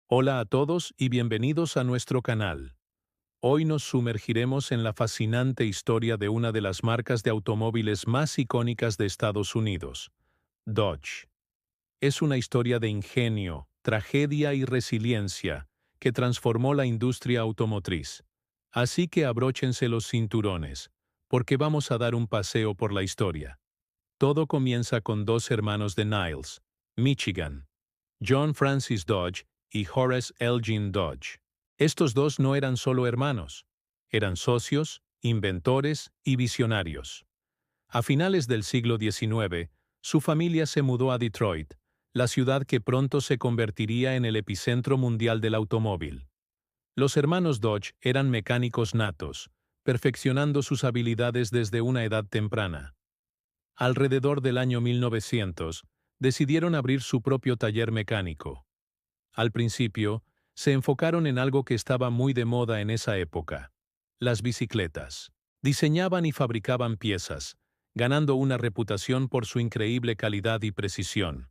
Hola a todos y bienvenidos a nuestro canal. Hoy nos sumergiremos en la fascinante historia de una de las marcas de automóviles más icónicas de Estados Unidos, Dodge. Es una historia de ingenio, tragedia y resiliencia que transformó la industria automotriz. Así que abróchense los cinturones, porque vamos a dar un paseo por la historia. Todo comienza con dos hermanos de Niles, Michigan, John Francis Dodge y Horace Elgin Dodge. Estos dos no eran solo hermanos, eran socios, inventores y visionarios. A finales del siglo XIX, su familia se mudó a Detroit, la ciudad que pronto se convertiría en el epicentro mundial del automóvil. Los hermanos Dodge eran mecánicos natos, perfeccionando sus habilidades desde una edad temprana. Alrededor del año 1900, decidieron abrir su propio taller mecánico. Al principio, se enfocaron en algo que estaba muy de moda en esa época: las bicicletas. Diseñaban y fabricaban piezas, ganando una reputación por su increíble calidad y precisión.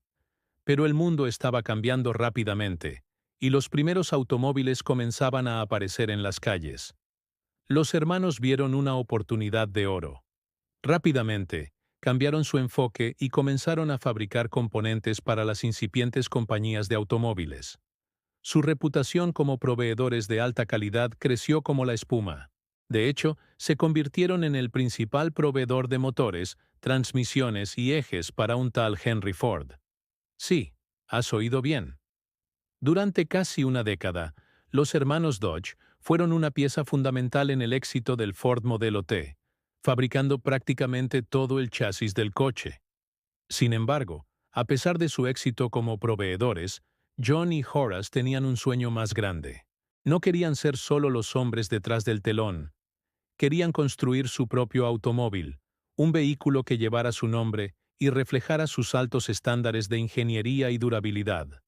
Pero el mundo estaba cambiando rápidamente, y los primeros automóviles comenzaban a aparecer en las calles. Los hermanos vieron una oportunidad de oro. Rápidamente, cambiaron su enfoque y comenzaron a fabricar componentes para las incipientes compañías de automóviles. Su reputación como proveedores de alta calidad creció como la espuma. De hecho, se convirtieron en el principal proveedor de motores, transmisiones y ejes para un tal Henry Ford. Sí, has oído bien. Durante casi una década, los hermanos Dodge fueron una pieza fundamental en el éxito del Ford Modelo T, fabricando prácticamente todo el chasis del coche. Sin embargo, a pesar de su éxito como proveedores, John y Horace tenían un sueño más grande. No querían ser solo los hombres detrás del telón. Querían construir su propio automóvil, un vehículo que llevara su nombre y reflejara sus altos estándares de ingeniería y durabilidad.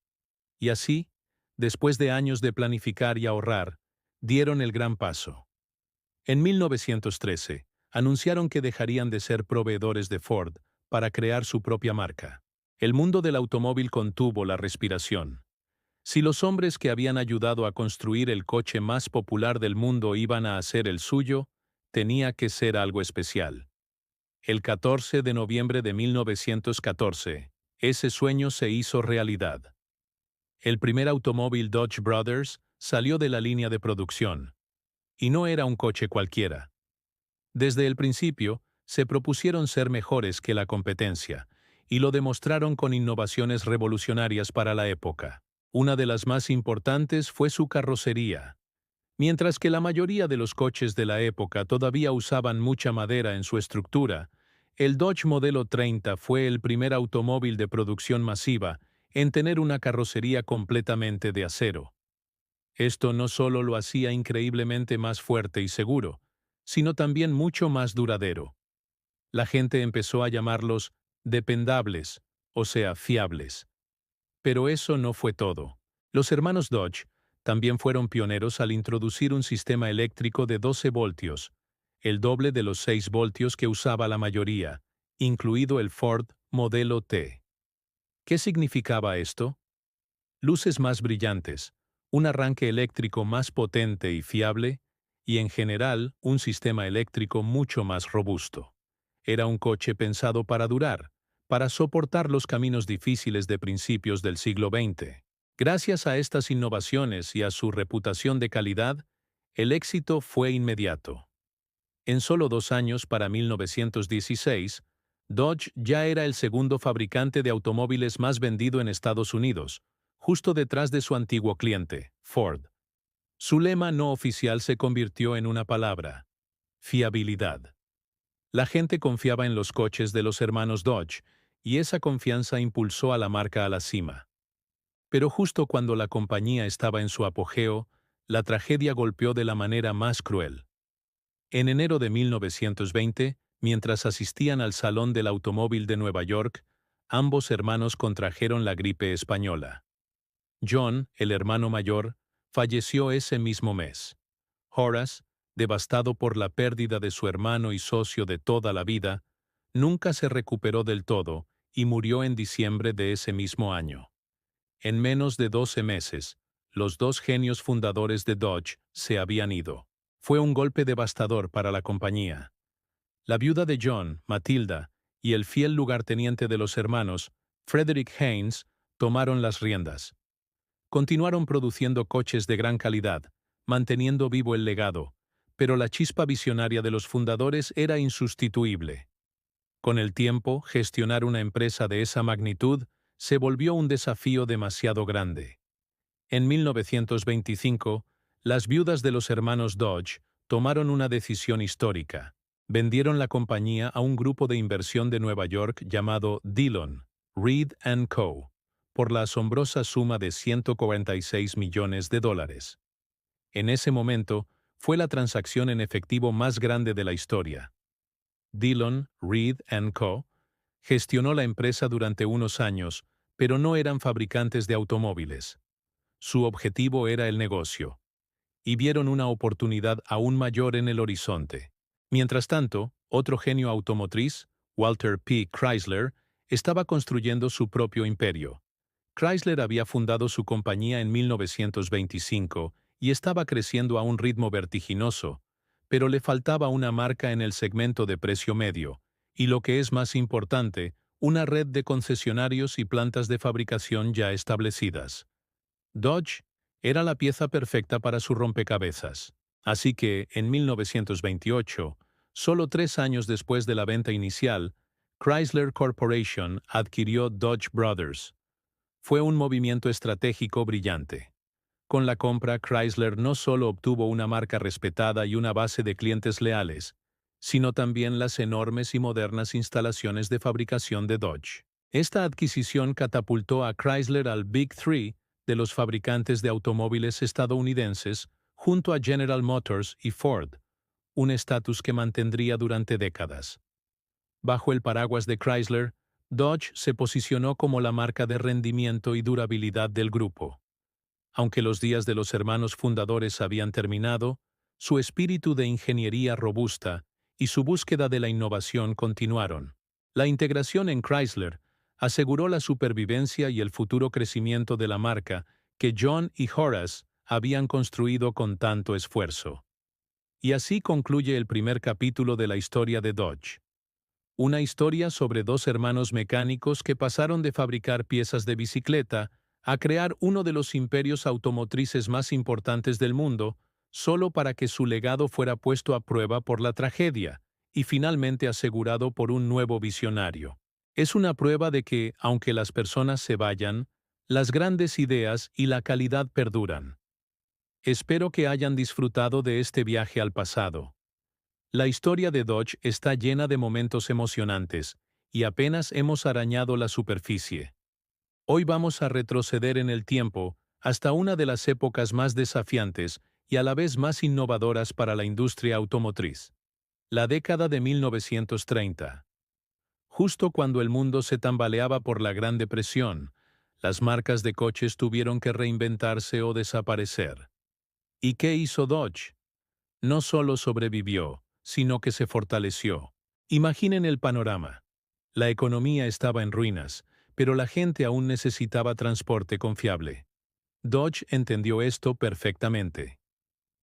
Y así, después de años de planificar y ahorrar, dieron el gran paso. En 1913, anunciaron que dejarían de ser proveedores de Ford para crear su propia marca. El mundo del automóvil contuvo la respiración. Si los hombres que habían ayudado a construir el coche más popular del mundo iban a hacer el suyo, tenía que ser algo especial. El 14 de noviembre de 1914, ese sueño se hizo realidad. El primer automóvil Dodge Brothers salió de la línea de producción. Y no era un coche cualquiera. Desde el principio, se propusieron ser mejores que la competencia, y lo demostraron con innovaciones revolucionarias para la época. Una de las más importantes fue su carrocería. Mientras que la mayoría de los coches de la época todavía usaban mucha madera en su estructura, el Dodge Modelo 30 fue el primer automóvil de producción masiva en tener una carrocería completamente de acero. Esto no solo lo hacía increíblemente más fuerte y seguro, sino también mucho más duradero. La gente empezó a llamarlos dependables, o sea, fiables. Pero eso no fue todo. Los hermanos Dodge también fueron pioneros al introducir un sistema eléctrico de 12 voltios, el doble de los 6 voltios que usaba la mayoría, incluido el Ford Modelo T. ¿Qué significaba esto? Luces más brillantes, un arranque eléctrico más potente y fiable, y en general un sistema eléctrico mucho más robusto. Era un coche pensado para durar, para soportar los caminos difíciles de principios del siglo XX. Gracias a estas innovaciones y a su reputación de calidad, el éxito fue inmediato. En solo 2 años, para 1916, Dodge ya era el segundo fabricante de automóviles más vendido en Estados Unidos, justo detrás de su antiguo cliente, Ford. Su lema no oficial se convirtió en una palabra: fiabilidad. La gente confiaba en los coches de los hermanos Dodge, y esa confianza impulsó a la marca a la cima. Pero justo cuando la compañía estaba en su apogeo, la tragedia golpeó de la manera más cruel. En enero de 1920, mientras asistían al Salón del Automóvil de Nueva York, ambos hermanos contrajeron la gripe española. John, el hermano mayor, falleció ese mismo mes. Horace, devastado por la pérdida de su hermano y socio de toda la vida, nunca se recuperó del todo y murió en diciembre de ese mismo año. En menos de 12 meses, los dos genios fundadores de Dodge se habían ido. Fue un golpe devastador para la compañía. La viuda de John, Matilda, y el fiel lugarteniente de los hermanos, Frederick Haynes, tomaron las riendas. Continuaron produciendo coches de gran calidad, manteniendo vivo el legado, pero la chispa visionaria de los fundadores era insustituible. Con el tiempo, gestionar una empresa de esa magnitud se volvió un desafío demasiado grande. En 1925, las viudas de los hermanos Dodge tomaron una decisión histórica. Vendieron la compañía a un grupo de inversión de Nueva York llamado Dillon, Read & Co., por la asombrosa suma de $146 millones. En ese momento, fue la transacción en efectivo más grande de la historia. Dillon, Read & Co. gestionó la empresa durante unos años, pero no eran fabricantes de automóviles. Su objetivo era el negocio, y vieron una oportunidad aún mayor en el horizonte. Mientras tanto, otro genio automotriz, Walter P. Chrysler, estaba construyendo su propio imperio. Chrysler había fundado su compañía en 1925 y estaba creciendo a un ritmo vertiginoso, pero le faltaba una marca en el segmento de precio medio, y lo que es más importante, una red de concesionarios y plantas de fabricación ya establecidas. Dodge era la pieza perfecta para su rompecabezas. Así que, en 1928, solo 3 años después de la venta inicial, Chrysler Corporation adquirió Dodge Brothers. Fue un movimiento estratégico brillante. Con la compra, Chrysler no solo obtuvo una marca respetada y una base de clientes leales, sino también las enormes y modernas instalaciones de fabricación de Dodge. Esta adquisición catapultó a Chrysler al Big Three de los fabricantes de automóviles estadounidenses, junto a General Motors y Ford, un estatus que mantendría durante décadas. Bajo el paraguas de Chrysler, Dodge se posicionó como la marca de rendimiento y durabilidad del grupo. Aunque los días de los hermanos fundadores habían terminado, su espíritu de ingeniería robusta y su búsqueda de la innovación continuaron. La integración en Chrysler aseguró la supervivencia y el futuro crecimiento de la marca que John y Horace habían construido con tanto esfuerzo. Y así concluye el primer capítulo de la historia de Dodge. Una historia sobre dos hermanos mecánicos que pasaron de fabricar piezas de bicicleta a crear uno de los imperios automotrices más importantes del mundo, solo para que su legado fuera puesto a prueba por la tragedia y finalmente asegurado por un nuevo visionario. Es una prueba de que, aunque las personas se vayan, las grandes ideas y la calidad perduran. Espero que hayan disfrutado de este viaje al pasado. La historia de Dodge está llena de momentos emocionantes, y apenas hemos arañado la superficie. Hoy vamos a retroceder en el tiempo hasta una de las épocas más desafiantes y a la vez más innovadoras para la industria automotriz. La década de 1930. Justo cuando el mundo se tambaleaba por la Gran Depresión, las marcas de coches tuvieron que reinventarse o desaparecer. ¿Y qué hizo Dodge? No solo sobrevivió, sino que se fortaleció. Imaginen el panorama. La economía estaba en ruinas, pero la gente aún necesitaba transporte confiable. Dodge entendió esto perfectamente.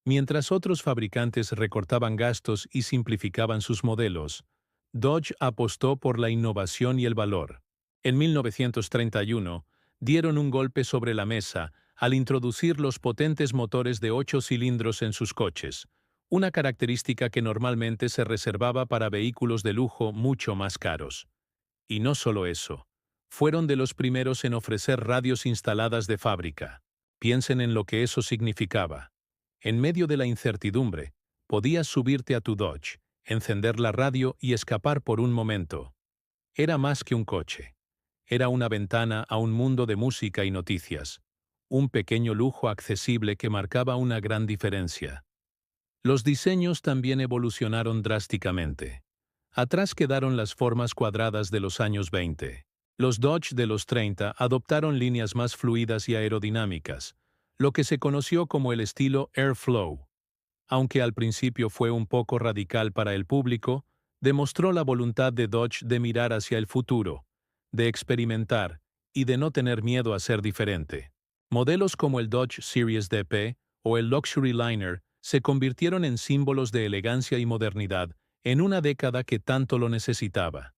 Mientras otros fabricantes recortaban gastos y simplificaban sus modelos, Dodge apostó por la innovación y el valor. En 1931, dieron un golpe sobre la mesa al introducir los potentes motores de 8 cilindros en sus coches, una característica que normalmente se reservaba para vehículos de lujo mucho más caros. Y no solo eso, fueron de los primeros en ofrecer radios instaladas de fábrica. Piensen en lo que eso significaba. En medio de la incertidumbre, podías subirte a tu Dodge, encender la radio y escapar por un momento. Era más que un coche. Era una ventana a un mundo de música y noticias. Un pequeño lujo accesible que marcaba una gran diferencia. Los diseños también evolucionaron drásticamente. Atrás quedaron las formas cuadradas de los años 20. Los Dodge de los 30 adoptaron líneas más fluidas y aerodinámicas, lo que se conoció como el estilo Airflow. Aunque al principio fue un poco radical para el público, demostró la voluntad de Dodge de mirar hacia el futuro, de experimentar y de no tener miedo a ser diferente. Modelos como el Dodge Series DP o el Luxury Liner se convirtieron en símbolos de elegancia y modernidad en una década que tanto lo necesitaba.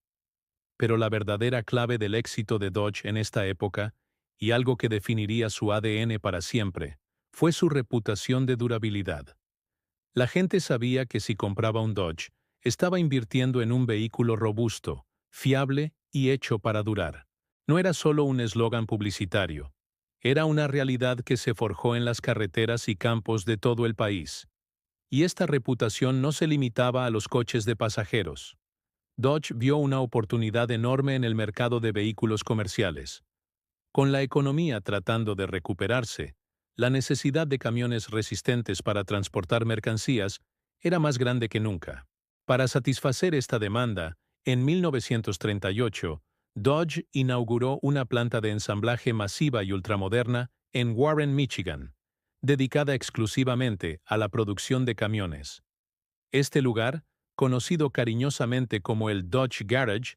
Pero la verdadera clave del éxito de Dodge en esta época, y algo que definiría su ADN para siempre, fue su reputación de durabilidad. La gente sabía que si compraba un Dodge, estaba invirtiendo en un vehículo robusto, fiable y hecho para durar. No era solo un eslogan publicitario. Era una realidad que se forjó en las carreteras y campos de todo el país. Y esta reputación no se limitaba a los coches de pasajeros. Dodge vio una oportunidad enorme en el mercado de vehículos comerciales. Con la economía tratando de recuperarse, la necesidad de camiones resistentes para transportar mercancías era más grande que nunca. Para satisfacer esta demanda, en 1938, Dodge inauguró una planta de ensamblaje masiva y ultramoderna en Warren, Michigan, dedicada exclusivamente a la producción de camiones. Este lugar, conocido cariñosamente como el Dodge Garage,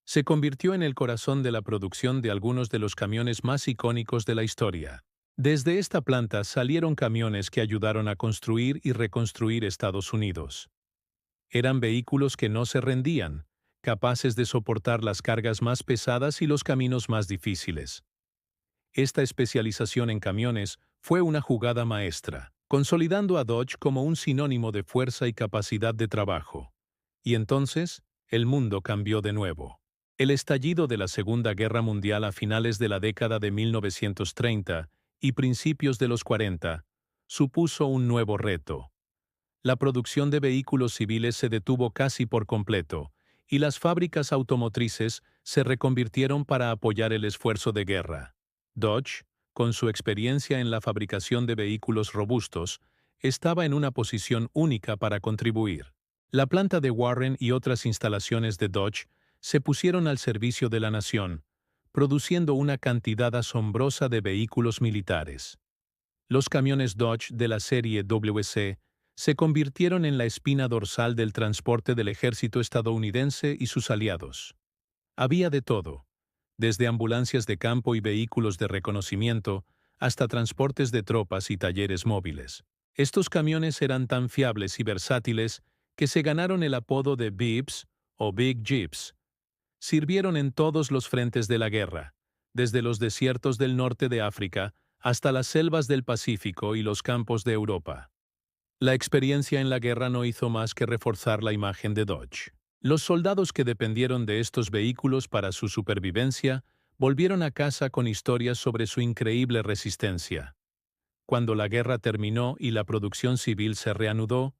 se convirtió en el corazón de la producción de algunos de los camiones más icónicos de la historia. Desde esta planta salieron camiones que ayudaron a construir y reconstruir Estados Unidos. Eran vehículos que no se rendían, capaces de soportar las cargas más pesadas y los caminos más difíciles. Esta especialización en camiones fue una jugada maestra, consolidando a Dodge como un sinónimo de fuerza y capacidad de trabajo. Y entonces, el mundo cambió de nuevo. El estallido de la Segunda Guerra Mundial a finales de la década de 1930 y principios de los 40 supuso un nuevo reto. La producción de vehículos civiles se detuvo casi por completo, y las fábricas automotrices se reconvirtieron para apoyar el esfuerzo de guerra. Dodge, con su experiencia en la fabricación de vehículos robustos, estaba en una posición única para contribuir. La planta de Warren y otras instalaciones de Dodge se pusieron al servicio de la nación, produciendo una cantidad asombrosa de vehículos militares. Los camiones Dodge de la serie WC se convirtieron en la espina dorsal del transporte del ejército estadounidense y sus aliados. Había de todo, desde ambulancias de campo y vehículos de reconocimiento hasta transportes de tropas y talleres móviles. Estos camiones eran tan fiables y versátiles que se ganaron el apodo de Beeps o Big Jeeps. Sirvieron en todos los frentes de la guerra, desde los desiertos del norte de África hasta las selvas del Pacífico y los campos de Europa. La experiencia en la guerra no hizo más que reforzar la imagen de Dodge. Los soldados que dependieron de estos vehículos para su supervivencia volvieron a casa con historias sobre su increíble resistencia. Cuando la guerra terminó y la producción civil se reanudó,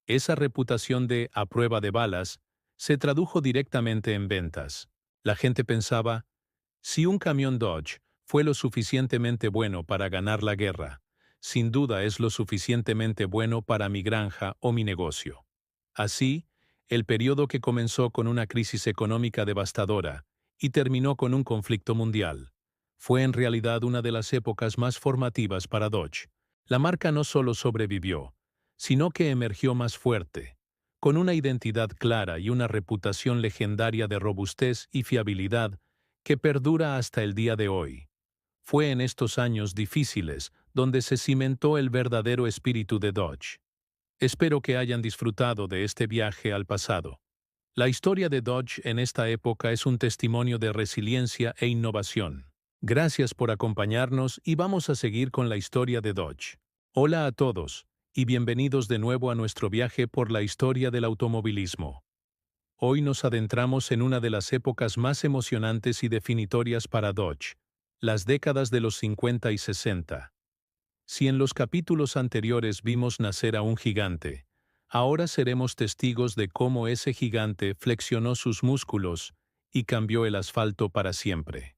esa reputación de "a prueba de balas" se tradujo directamente en ventas. La gente pensaba, si un camión Dodge fue lo suficientemente bueno para ganar la guerra, sin duda es lo suficientemente bueno para mi granja o mi negocio. Así, el periodo que comenzó con una crisis económica devastadora y terminó con un conflicto mundial, fue en realidad una de las épocas más formativas para Dodge. La marca no solo sobrevivió, sino que emergió más fuerte, con una identidad clara y una reputación legendaria de robustez y fiabilidad que perdura hasta el día de hoy. Fue en estos años difíciles donde se cimentó el verdadero espíritu de Dodge. Espero que hayan disfrutado de este viaje al pasado. La historia de Dodge en esta época es un testimonio de resiliencia e innovación. Gracias por acompañarnos y vamos a seguir con la historia de Dodge. Hola a todos, y bienvenidos de nuevo a nuestro viaje por la historia del automovilismo. Hoy nos adentramos en una de las épocas más emocionantes y definitorias para Dodge, las décadas de los 50 y 60. Si en los capítulos anteriores vimos nacer a un gigante, ahora seremos testigos de cómo ese gigante flexionó sus músculos y cambió el asfalto para siempre.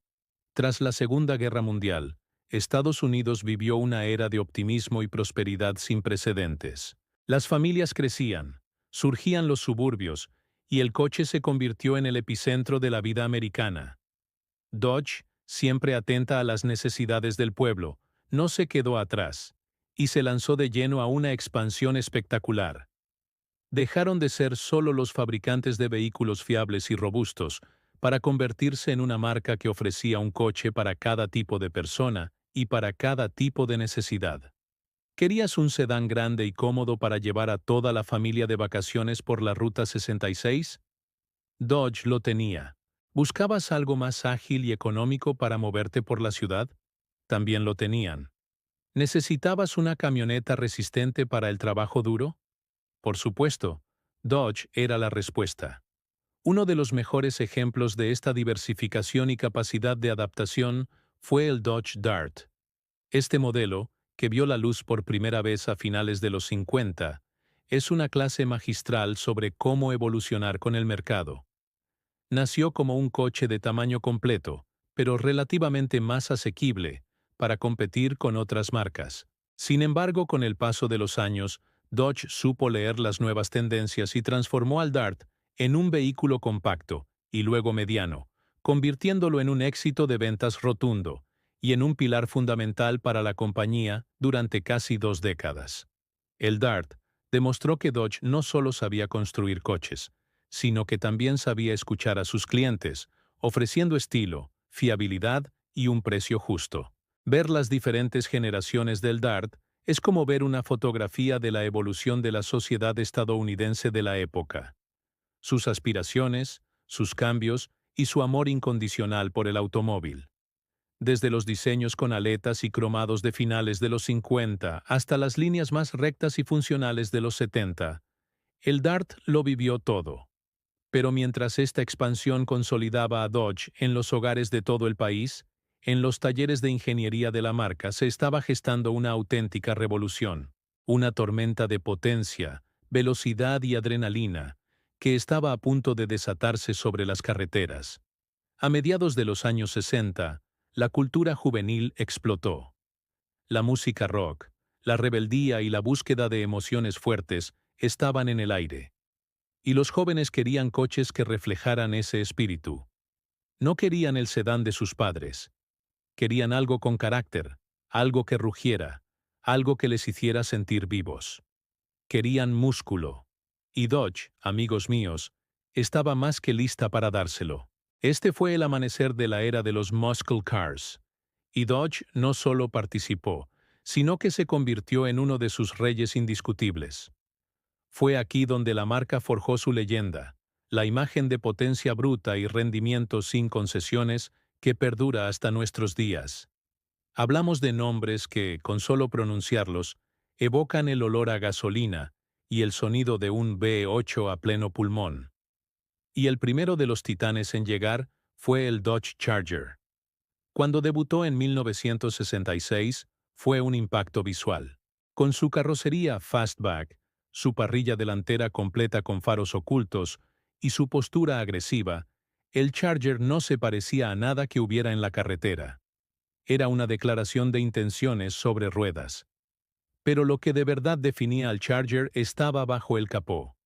Tras la Segunda Guerra Mundial, Estados Unidos vivió una era de optimismo y prosperidad sin precedentes. Las familias crecían, surgían los suburbios, y el coche se convirtió en el epicentro de la vida americana. Dodge, siempre atenta a las necesidades del pueblo, no se quedó atrás, y se lanzó de lleno a una expansión espectacular. Dejaron de ser solo los fabricantes de vehículos fiables y robustos, para convertirse en una marca que ofrecía un coche para cada tipo de persona y para cada tipo de necesidad. ¿Querías un sedán grande y cómodo para llevar a toda la familia de vacaciones por la Ruta 66? Dodge lo tenía. ¿Buscabas algo más ágil y económico para moverte por la ciudad? También lo tenían. ¿Necesitabas una camioneta resistente para el trabajo duro? Por supuesto, Dodge era la respuesta. Uno de los mejores ejemplos de esta diversificación y capacidad de adaptación fue el Dodge Dart. Este modelo, que vio la luz por primera vez a finales de los 50, es una clase magistral sobre cómo evolucionar con el mercado. Nació como un coche de tamaño completo, pero relativamente más asequible, para competir con otras marcas. Sin embargo, con el paso de los años, Dodge supo leer las nuevas tendencias y transformó al Dart en un vehículo compacto, y luego mediano, convirtiéndolo en un éxito de ventas rotundo, y en un pilar fundamental para la compañía durante casi 2 décadas. El Dart demostró que Dodge no solo sabía construir coches, sino que también sabía escuchar a sus clientes, ofreciendo estilo, fiabilidad y un precio justo. Ver las diferentes generaciones del Dart es como ver una fotografía de la evolución de la sociedad estadounidense de la época. Sus aspiraciones, sus cambios y su amor incondicional por el automóvil. Desde los diseños con aletas y cromados de finales de los 50 hasta las líneas más rectas y funcionales de los 70, el Dart lo vivió todo. Pero mientras esta expansión consolidaba a Dodge en los hogares de todo el país, en los talleres de ingeniería de la marca se estaba gestando una auténtica revolución, una tormenta de potencia, velocidad y adrenalina, que estaba a punto de desatarse sobre las carreteras. A mediados de los años 60, la cultura juvenil explotó. La música rock, la rebeldía y la búsqueda de emociones fuertes estaban en el aire. Y los jóvenes querían coches que reflejaran ese espíritu. No querían el sedán de sus padres. Querían algo con carácter, algo que rugiera, algo que les hiciera sentir vivos. Querían músculo. Y Dodge, amigos míos, estaba más que lista para dárselo. Este fue el amanecer de la era de los muscle cars. Y Dodge no solo participó, sino que se convirtió en uno de sus reyes indiscutibles. Fue aquí donde la marca forjó su leyenda, la imagen de potencia bruta y rendimiento sin concesiones que perdura hasta nuestros días. Hablamos de nombres que, con solo pronunciarlos, evocan el olor a gasolina y el sonido de un V8 a pleno pulmón. Y el primero de los titanes en llegar fue el Dodge Charger. Cuando debutó en 1966, fue un impacto visual. Con su carrocería fastback, su parrilla delantera completa con faros ocultos y su postura agresiva, el Charger no se parecía a nada que hubiera en la carretera. Era una declaración de intenciones sobre ruedas. Pero lo que de verdad definía al Charger estaba bajo el capó.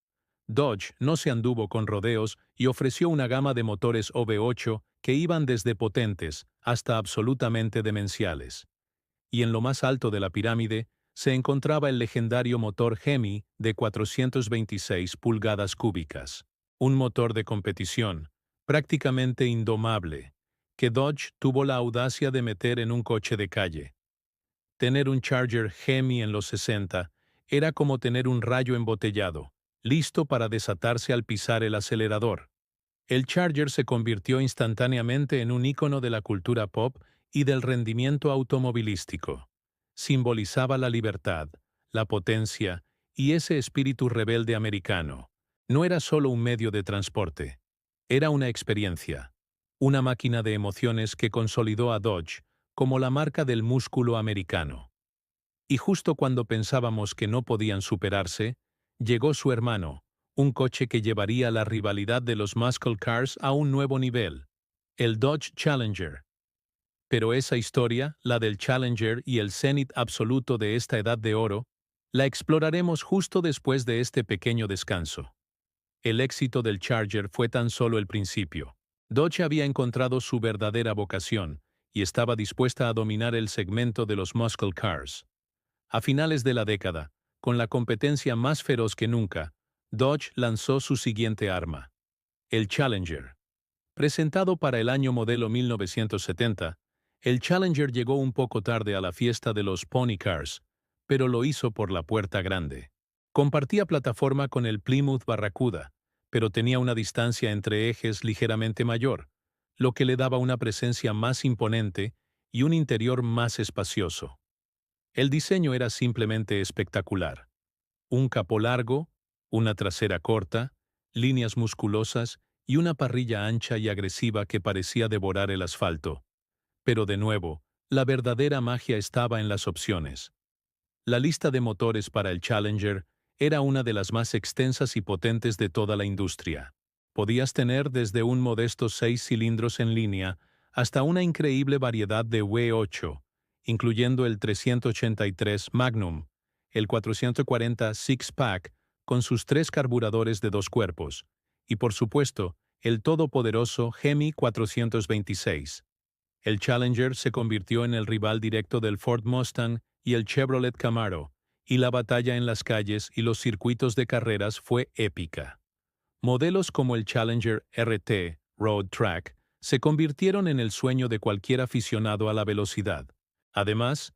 Dodge no se anduvo con rodeos y ofreció una gama de motores V8 que iban desde potentes hasta absolutamente demenciales. Y en lo más alto de la pirámide se encontraba el legendario motor Hemi de 426 pulgadas cúbicas. Un motor de competición, prácticamente indomable, que Dodge tuvo la audacia de meter en un coche de calle. Tener un Charger Hemi en los 60 era como tener un rayo embotellado, listo para desatarse al pisar el acelerador. El Charger se convirtió instantáneamente en un ícono de la cultura pop y del rendimiento automovilístico. Simbolizaba la libertad, la potencia y ese espíritu rebelde americano. No era solo un medio de transporte. Era una experiencia. Una máquina de emociones que consolidó a Dodge como la marca del músculo americano. Y justo cuando pensábamos que no podían superarse, llegó su hermano, un coche que llevaría la rivalidad de los muscle cars a un nuevo nivel, el Dodge Challenger. Pero esa historia, la del Challenger y el cenit absoluto de esta edad de oro, la exploraremos justo después de este pequeño descanso. El éxito del Charger fue tan solo el principio. Dodge había encontrado su verdadera vocación y estaba dispuesta a dominar el segmento de los muscle cars. A finales de la década, con la competencia más feroz que nunca, Dodge lanzó su siguiente arma, el Challenger. Presentado para el año modelo 1970, El Challenger llegó un poco tarde a la fiesta de los Pony Cars, pero lo hizo por la puerta grande. Compartía plataforma con el Plymouth Barracuda, pero tenía una distancia entre ejes ligeramente mayor, lo que le daba una presencia más imponente y un interior más espacioso. El diseño era simplemente espectacular. Un capó largo, una trasera corta, líneas musculosas y una parrilla ancha y agresiva que parecía devorar el asfalto. Pero de nuevo, la verdadera magia estaba en las opciones. La lista de motores para el Challenger era una de las más extensas y potentes de toda la industria. Podías tener desde un modesto 6 cilindros en línea hasta una increíble variedad de V8, incluyendo el 383 Magnum, el 440 Six-Pack con sus 3 carburadores de 2 cuerpos, y por supuesto, el todopoderoso Hemi 426. El Challenger se convirtió en el rival directo del Ford Mustang y el Chevrolet Camaro, y la batalla en las calles y los circuitos de carreras fue épica. Modelos como el Challenger RT, Road Track, se convirtieron en el sueño de cualquier aficionado a la velocidad. Además,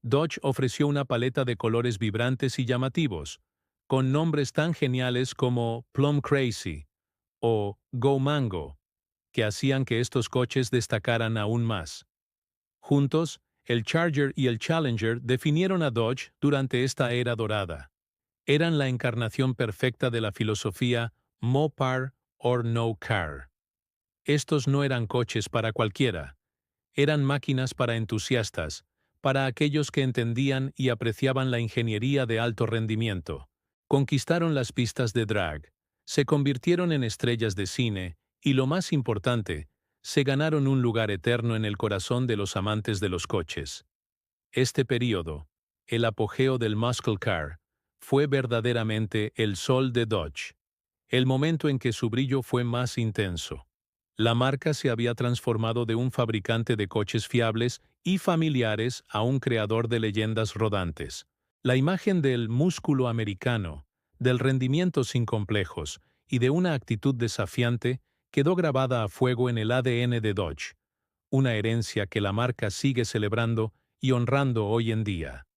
Dodge ofreció una paleta de colores vibrantes y llamativos, con nombres tan geniales como Plum Crazy o Go Mango, que hacían que estos coches destacaran aún más. Juntos, el Charger y el Challenger definieron a Dodge durante esta era dorada. Eran la encarnación perfecta de la filosofía Mopar or No Car. Estos no eran coches para cualquiera, eran máquinas para entusiastas, para aquellos que entendían y apreciaban la ingeniería de alto rendimiento. Conquistaron las pistas de drag, se convirtieron en estrellas de cine y, lo más importante, se ganaron un lugar eterno en el corazón de los amantes de los coches. Este período, el apogeo del muscle car, fue verdaderamente el sol de Dodge, el momento en que su brillo fue más intenso. La marca se había transformado de un fabricante de coches fiables y familiares a un creador de leyendas rodantes. La imagen del músculo americano, del rendimiento sin complejos y de una actitud desafiante quedó grabada a fuego en el ADN de Dodge, una herencia que la marca sigue celebrando y honrando hoy en día.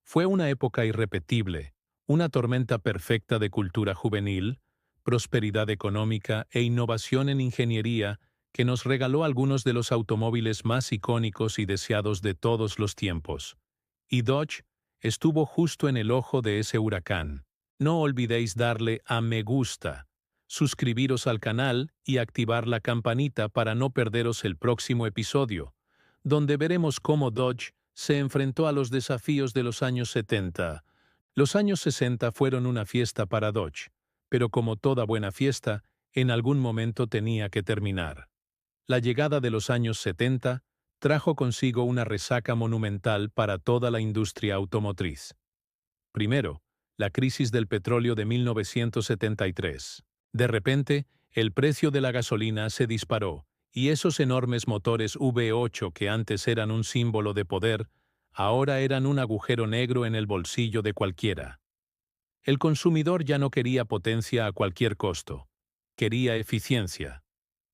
Fue una época irrepetible, una tormenta perfecta de cultura juvenil, prosperidad económica e innovación en ingeniería que nos regaló algunos de los automóviles más icónicos y deseados de todos los tiempos. Y Dodge estuvo justo en el ojo de ese huracán. No olvidéis darle a me gusta, suscribiros al canal y activar la campanita para no perderos el próximo episodio, donde veremos cómo Dodge se enfrentó a los desafíos de los años 70. Los años 60 fueron una fiesta para Dodge, pero como toda buena fiesta, en algún momento tenía que terminar. La llegada de los años 70 trajo consigo una resaca monumental para toda la industria automotriz. Primero, la crisis del petróleo de 1973. De repente, el precio de la gasolina se disparó, y esos enormes motores V8 que antes eran un símbolo de poder, ahora eran un agujero negro en el bolsillo de cualquiera. El consumidor ya no quería potencia a cualquier costo, quería eficiencia.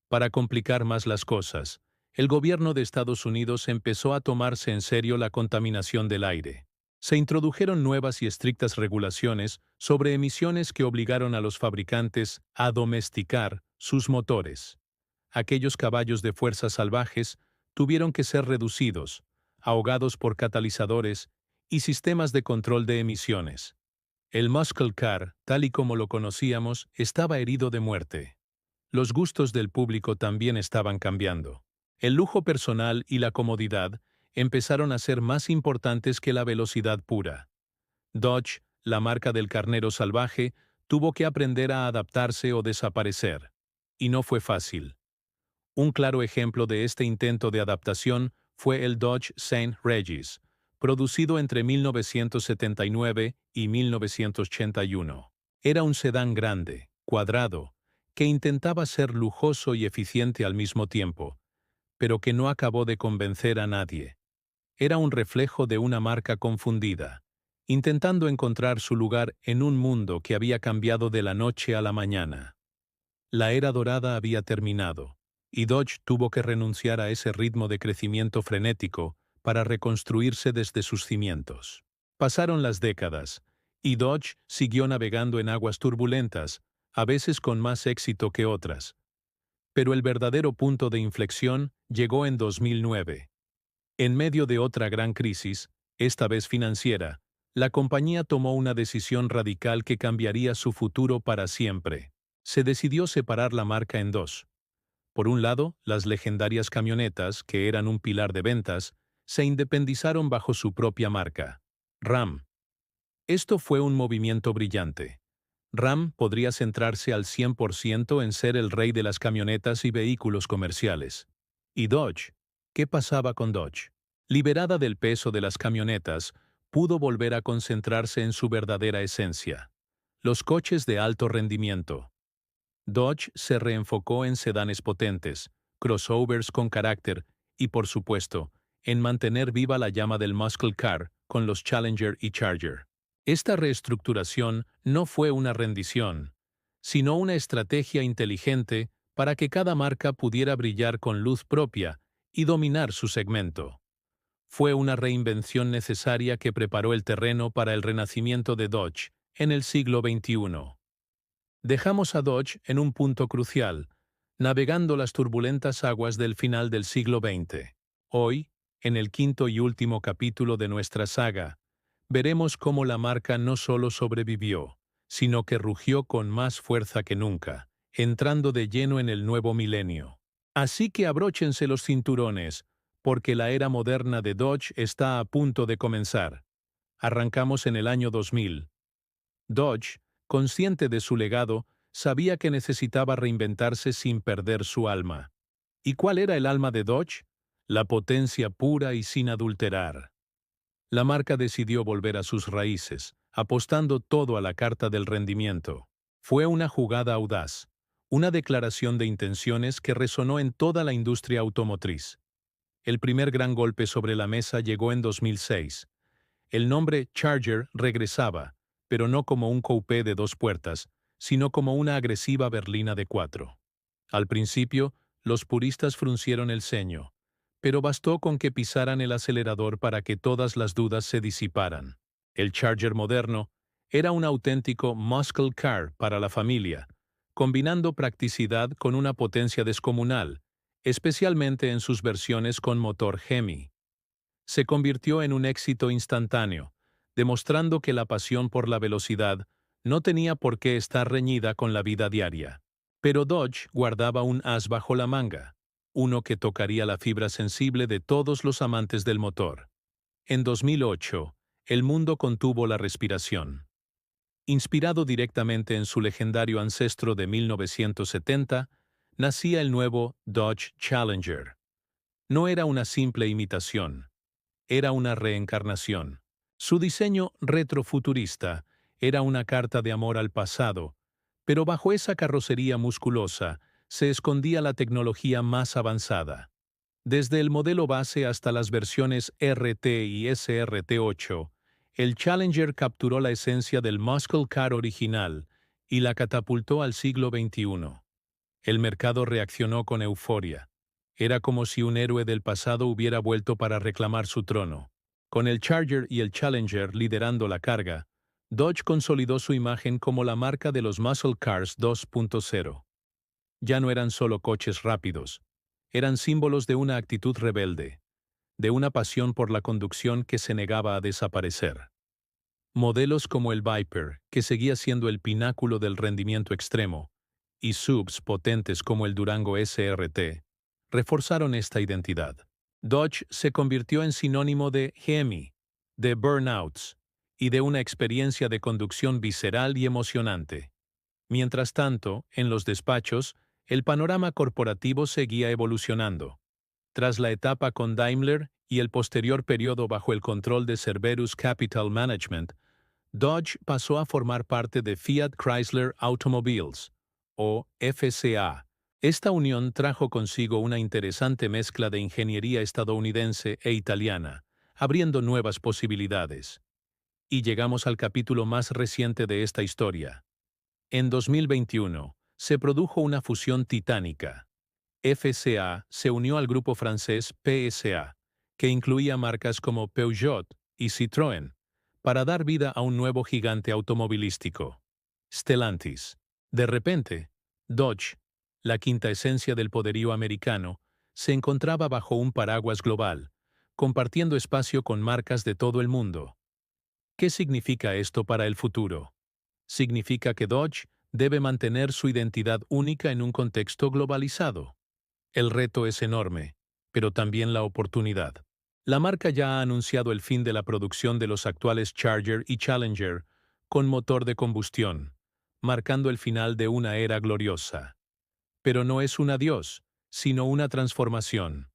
Para complicar más las cosas, el gobierno de Estados Unidos empezó a tomarse en serio la contaminación del aire. Se introdujeron nuevas y estrictas regulaciones sobre emisiones que obligaron a los fabricantes a domesticar sus motores. Aquellos caballos de fuerza salvajes tuvieron que ser reducidos, ahogados por catalizadores y sistemas de control de emisiones. El muscle car, tal y como lo conocíamos, estaba herido de muerte. Los gustos del público también estaban cambiando. El lujo personal y la comodidad empezaron a ser más importantes que la velocidad pura. Dodge, la marca del carnero salvaje, tuvo que aprender a adaptarse o desaparecer. Y no fue fácil. Un claro ejemplo de este intento de adaptación fue el Dodge St. Regis, producido entre 1979 y 1981. Era un sedán grande, cuadrado, que intentaba ser lujoso y eficiente al mismo tiempo, pero que no acabó de convencer a nadie. Era un reflejo de una marca confundida, intentando encontrar su lugar en un mundo que había cambiado de la noche a la mañana. La era dorada había terminado, y Dodge tuvo que renunciar a ese ritmo de crecimiento frenético para reconstruirse desde sus cimientos. Pasaron las décadas, y Dodge siguió navegando en aguas turbulentas, a veces con más éxito que otras. Pero el verdadero punto de inflexión llegó en 2009. En medio de otra gran crisis, esta vez financiera, la compañía tomó una decisión radical que cambiaría su futuro para siempre. Se decidió separar la marca en dos. Por un lado, las legendarias camionetas, que eran un pilar de ventas, se independizaron bajo su propia marca, Ram. Esto fue un movimiento brillante. Ram podría centrarse al 100% en ser el rey de las camionetas y vehículos comerciales. ¿Y Dodge? ¿Qué pasaba con Dodge? Liberada del peso de las camionetas, pudo volver a concentrarse en su verdadera esencia: los coches de alto rendimiento. Dodge se reenfocó en sedanes potentes, crossovers con carácter y, por supuesto, en mantener viva la llama del muscle car con los Challenger y Charger. Esta reestructuración no fue una rendición, sino una estrategia inteligente para que cada marca pudiera brillar con luz propia y dominar su segmento. Fue una reinvención necesaria que preparó el terreno para el renacimiento de Dodge en el siglo XXI. Dejamos a Dodge en un punto crucial, navegando las turbulentas aguas del final del siglo XX. Hoy, en el quinto y último capítulo de nuestra saga, veremos cómo la marca no solo sobrevivió, sino que rugió con más fuerza que nunca, entrando de lleno en el nuevo milenio. Así que abróchense los cinturones, porque la era moderna de Dodge está a punto de comenzar. Arrancamos en el año 2000. Dodge, consciente de su legado, sabía que necesitaba reinventarse sin perder su alma. ¿Y cuál era el alma de Dodge? La potencia pura y sin adulterar. La marca decidió volver a sus raíces, apostando todo a la carta del rendimiento. Fue una jugada audaz, una declaración de intenciones que resonó en toda la industria automotriz. El primer gran golpe sobre la mesa llegó en 2006. El nombre Charger regresaba, pero no como un coupé de dos puertas, sino como una agresiva berlina de cuatro. Al principio, los puristas fruncieron el ceño, pero bastó con que pisaran el acelerador para que todas las dudas se disiparan. El Charger moderno era un auténtico muscle car para la familia, combinando practicidad con una potencia descomunal, especialmente en sus versiones con motor Hemi. Se convirtió en un éxito instantáneo, demostrando que la pasión por la velocidad no tenía por qué estar reñida con la vida diaria. Pero Dodge guardaba un as bajo la manga, uno que tocaría la fibra sensible de todos los amantes del motor. En 2008, el mundo contuvo la respiración. Inspirado directamente en su legendario ancestro de 1970, nacía el nuevo Dodge Challenger. No era una simple imitación. Era una reencarnación. Su diseño retrofuturista era una carta de amor al pasado, pero bajo esa carrocería musculosa se escondía la tecnología más avanzada. Desde el modelo base hasta las versiones RT y SRT8, el Challenger capturó la esencia del muscle car original y la catapultó al siglo XXI. El mercado reaccionó con euforia. Era como si un héroe del pasado hubiera vuelto para reclamar su trono. Con el Charger y el Challenger liderando la carga, Dodge consolidó su imagen como la marca de los Muscle Cars 2.0. Ya no eran solo coches rápidos, eran símbolos de una actitud rebelde, de una pasión por la conducción que se negaba a desaparecer. Modelos como el Viper, que seguía siendo el pináculo del rendimiento extremo, y SUVs potentes como el Durango SRT, reforzaron esta identidad. Dodge se convirtió en sinónimo de Hemi, de burnouts y de una experiencia de conducción visceral y emocionante. Mientras tanto, en los despachos, el panorama corporativo seguía evolucionando. Tras la etapa con Daimler y el posterior periodo bajo el control de Cerberus Capital Management, Dodge pasó a formar parte de Fiat Chrysler Automobiles, o FCA. Esta unión trajo consigo una interesante mezcla de ingeniería estadounidense e italiana, abriendo nuevas posibilidades. Y llegamos al capítulo más reciente de esta historia. En 2021, se produjo una fusión titánica. FCA se unió al grupo francés PSA, que incluía marcas como Peugeot y Citroën, para dar vida a un nuevo gigante automovilístico, Stellantis. De repente, Dodge, la quinta esencia del poderío americano, se encontraba bajo un paraguas global, compartiendo espacio con marcas de todo el mundo. ¿Qué significa esto para el futuro? Significa que Dodge debe mantener su identidad única en un contexto globalizado. El reto es enorme, pero también la oportunidad. La marca ya ha anunciado el fin de la producción de los actuales Charger y Challenger con motor de combustión, marcando el final de una era gloriosa. Pero no es un adiós, sino una transformación.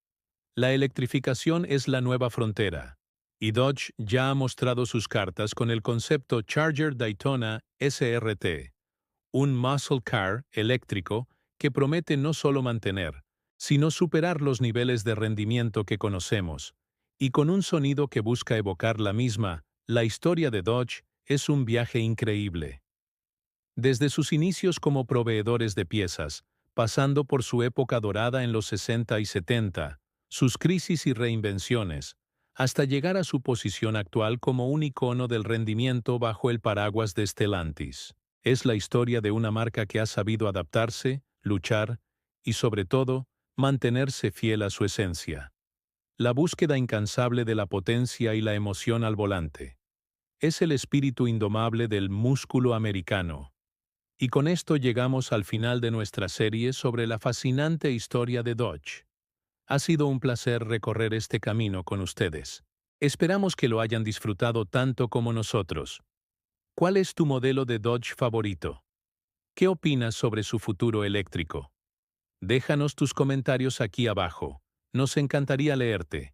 La electrificación es la nueva frontera, y Dodge ya ha mostrado sus cartas con el concepto Charger Daytona SRT, un muscle car eléctrico que promete no solo mantener, sino superar los niveles de rendimiento que conocemos, y con un sonido que busca evocar la historia de Dodge es un viaje increíble. Desde sus inicios como proveedores de piezas, pasando por su época dorada en los 60 y 70, sus crisis y reinvenciones, hasta llegar a su posición actual como un icono del rendimiento bajo el paraguas de Stellantis. Es la historia de una marca que ha sabido adaptarse, luchar y, sobre todo, mantenerse fiel a su esencia. La búsqueda incansable de la potencia y la emoción al volante. Es el espíritu indomable del músculo americano. Y con esto llegamos al final de nuestra serie sobre la fascinante historia de Dodge. Ha sido un placer recorrer este camino con ustedes. Esperamos que lo hayan disfrutado tanto como nosotros. ¿Cuál es tu modelo de Dodge favorito? ¿Qué opinas sobre su futuro eléctrico? Déjanos tus comentarios aquí abajo. Nos encantaría leerte.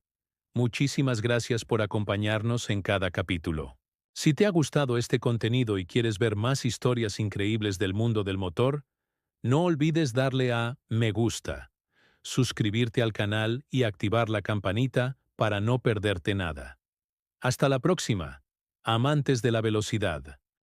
Muchísimas gracias por acompañarnos en cada capítulo. Si te ha gustado este contenido y quieres ver más historias increíbles del mundo del motor, no olvides darle a me gusta, suscribirte al canal y activar la campanita para no perderte nada. Hasta la próxima, amantes de la velocidad.